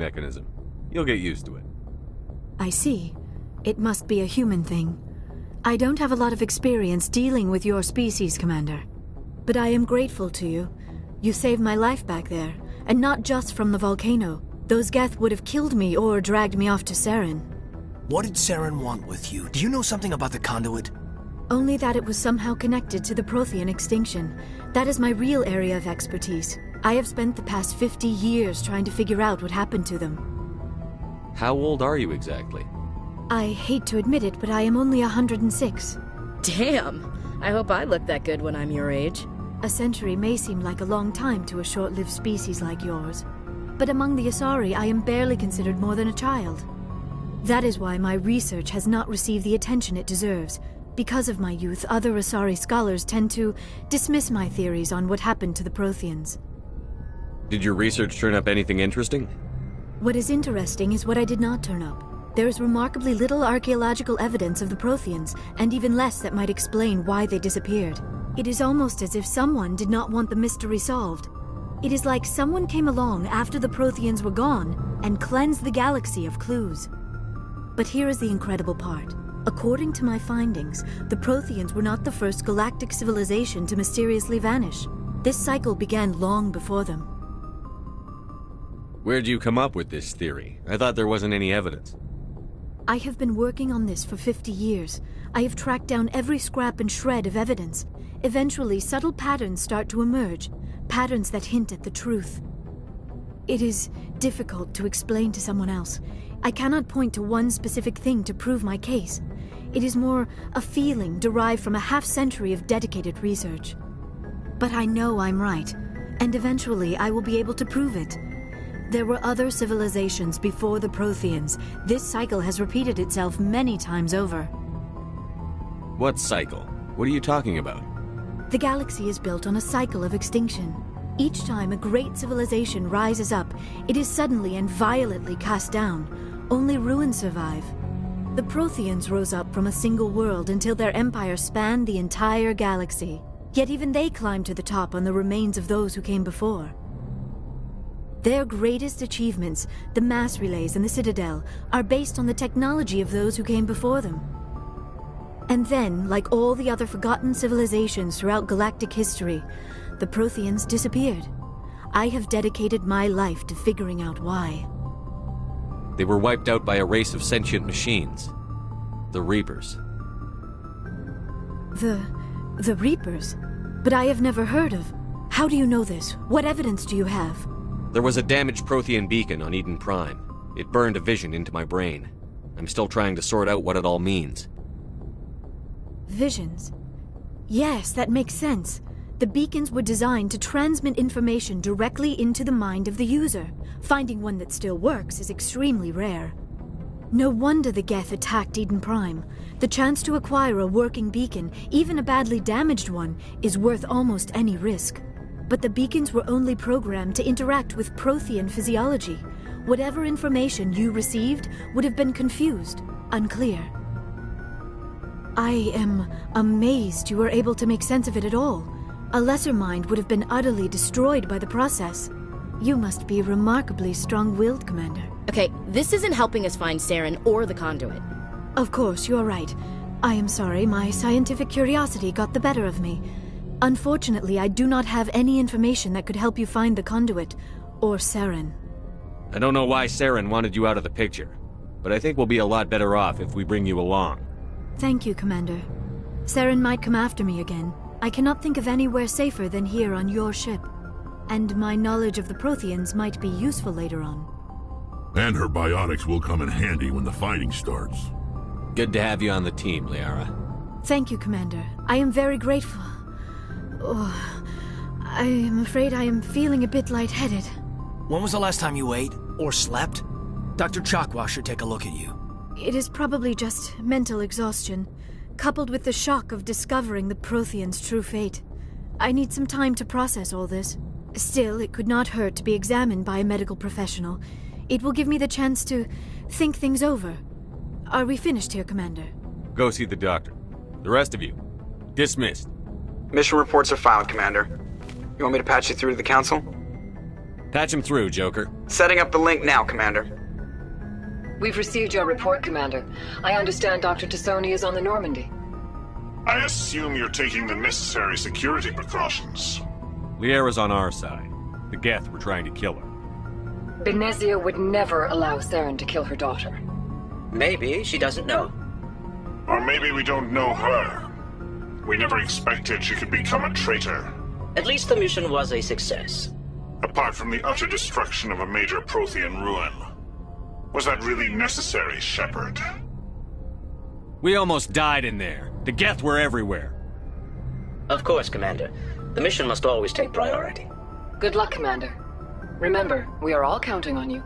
mechanism. You'll get used to it. I see. It must be a human thing. I don't have a lot of experience dealing with your species, Commander. But I am grateful to you. You saved my life back there, and not just from the volcano. Those Geth would have killed me or dragged me off to Saren. What did Saren want with you? Do you know something about the conduit? Only that it was somehow connected to the Prothean extinction. That is my real area of expertise. I have spent the past 50 years trying to figure out what happened to them. How old are you exactly? I hate to admit it, but I am only 106. Damn! I hope I look that good when I'm your age. A century may seem like a long time to a short-lived species like yours. But among the Asari, I am barely considered more than a child. That is why my research has not received the attention it deserves. Because of my youth, other Asari scholars tend to dismiss my theories on what happened to the Protheans. Did your research turn up anything interesting? What is interesting is what I did not turn up. There is remarkably little archaeological evidence of the Protheans, and even less that might explain why they disappeared. It is almost as if someone did not want the mystery solved. It is like someone came along after the Protheans were gone and cleansed the galaxy of clues. But here is the incredible part. According to my findings, the Protheans were not the first galactic civilization to mysteriously vanish. This cycle began long before them. Where'd you come up with this theory? I thought there wasn't any evidence. I have been working on this for 50 years. I have tracked down every scrap and shred of evidence. Eventually, subtle patterns start to emerge, patterns that hint at the truth. It is difficult to explain to someone else. I cannot point to one specific thing to prove my case. It is more a feeling derived from a half-century of dedicated research. But I know I'm right, and eventually I will be able to prove it. There were other civilizations before the Protheans. This cycle has repeated itself many times over. What cycle? What are you talking about? The galaxy is built on a cycle of extinction. Each time a great civilization rises up, it is suddenly and violently cast down. Only ruins survive. The Protheans rose up from a single world until their empire spanned the entire galaxy. Yet even they climbed to the top on the remains of those who came before. Their greatest achievements, the mass relays and the Citadel, are based on the technology of those who came before them. And then, like all the other forgotten civilizations throughout galactic history, the Protheans disappeared. I have dedicated my life to figuring out why. They were wiped out by a race of sentient machines. The Reapers. The Reapers? But I have never heard of. How do you know this? What evidence do you have? There was a damaged Prothean beacon on Eden Prime. It burned a vision into my brain. I'm still trying to sort out what it all means. Visions? Yes, that makes sense. The beacons were designed to transmit information directly into the mind of the user. Finding one that still works is extremely rare. No wonder the Geth attacked Eden Prime. The chance to acquire a working beacon, even a badly damaged one, is worth almost any risk. But the beacons were only programmed to interact with Prothean physiology. Whatever information you received would have been confused, unclear. I am amazed you were able to make sense of it at all. A lesser mind would have been utterly destroyed by the process. You must be remarkably strong-willed, Commander. Okay, this isn't helping us find Saren or the conduit. Of course, you're right. I am sorry, my scientific curiosity got the better of me. Unfortunately, I do not have any information that could help you find the conduit, or Saren. I don't know why Saren wanted you out of the picture, but I think we'll be a lot better off if we bring you along. Thank you, Commander. Saren might come after me again. I cannot think of anywhere safer than here on your ship. And my knowledge of the Protheans might be useful later on. And her biotics will come in handy when the fighting starts. Good to have you on the team, Liara. Thank you, Commander. I am very grateful. Oh, I am afraid I am feeling a bit lightheaded. When was the last time you ate? Or slept? Dr. Chakwa should take a look at you. It is probably just mental exhaustion, coupled with the shock of discovering the Protheans' true fate. I need some time to process all this. Still, it could not hurt to be examined by a medical professional. It will give me the chance to think things over. Are we finished here, Commander? Go see the doctor. The rest of you, dismissed. Mission reports are filed, Commander. You want me to patch you through to the Council? Patch him through, Joker. Setting up the link now, Commander. We've received your report, Commander. I understand Dr. Tassoni is on the Normandy. I assume you're taking the necessary security precautions. Liara's on our side. The Geth were trying to kill her. Benezia would never allow Saren to kill her daughter. Maybe she doesn't know. Or maybe we don't know her. We never expected she could become a traitor. At least the mission was a success. Apart from the utter destruction of a major Prothean ruin. Was that really necessary, Shepard? We almost died in there. The Geth were everywhere. Of course, Commander. The mission must always take priority. Good luck, Commander. Remember, we are all counting on you.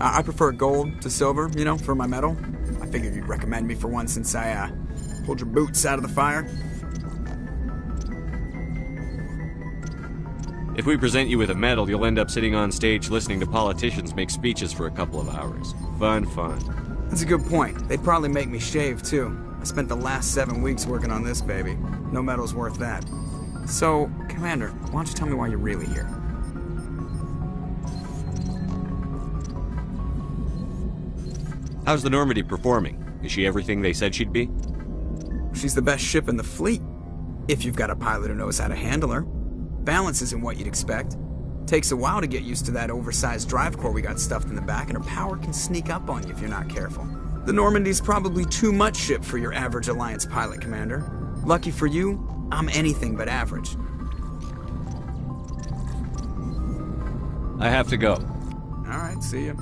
I prefer gold to silver, you know, for my medal. I figured you'd recommend me for one since I, pulled your boots out of the fire. If we present you with a medal, you'll end up sitting on stage listening to politicians make speeches for a couple of hours. Fun. That's a good point. They'd probably make me shave, too. I spent the last 7 weeks working on this baby. No medal's worth that. So, Commander, why don't you tell me why you're really here? How's the Normandy performing? Is she everything they said she'd be? She's the best ship in the fleet. If you've got a pilot who knows how to handle her. Balance isn't what you'd expect. Takes a while to get used to that oversized drive core we got stuffed in the back, and her power can sneak up on you if you're not careful. The Normandy's probably too much ship for your average Alliance pilot, Commander. Lucky for you, I'm anything but average. I have to go. Alright, see ya.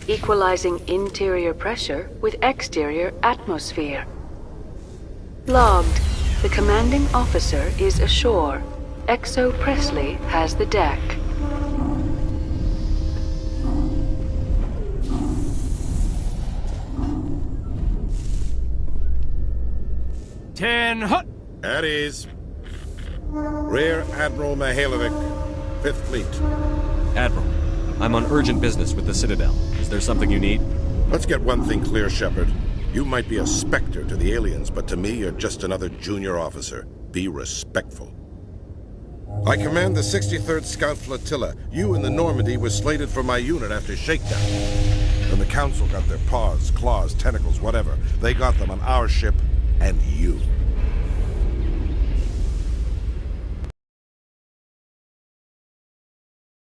equalizing interior pressure with exterior atmosphere. Logged. The commanding officer is ashore. Exo Presley has the deck. Ten hut! At ease. Rear Admiral Mihailovic, 5th Fleet. Admiral, I'm on urgent business with the Citadel. Is there something you need? Let's get one thing clear, Shepard. You might be a specter to the aliens, but to me, you're just another junior officer. Be respectful. I command the 63rd Scout Flotilla. You and the Normandy were slated for my unit after shakedown. Then the Council got their paws, claws, tentacles, whatever. They got them on our ship, and you.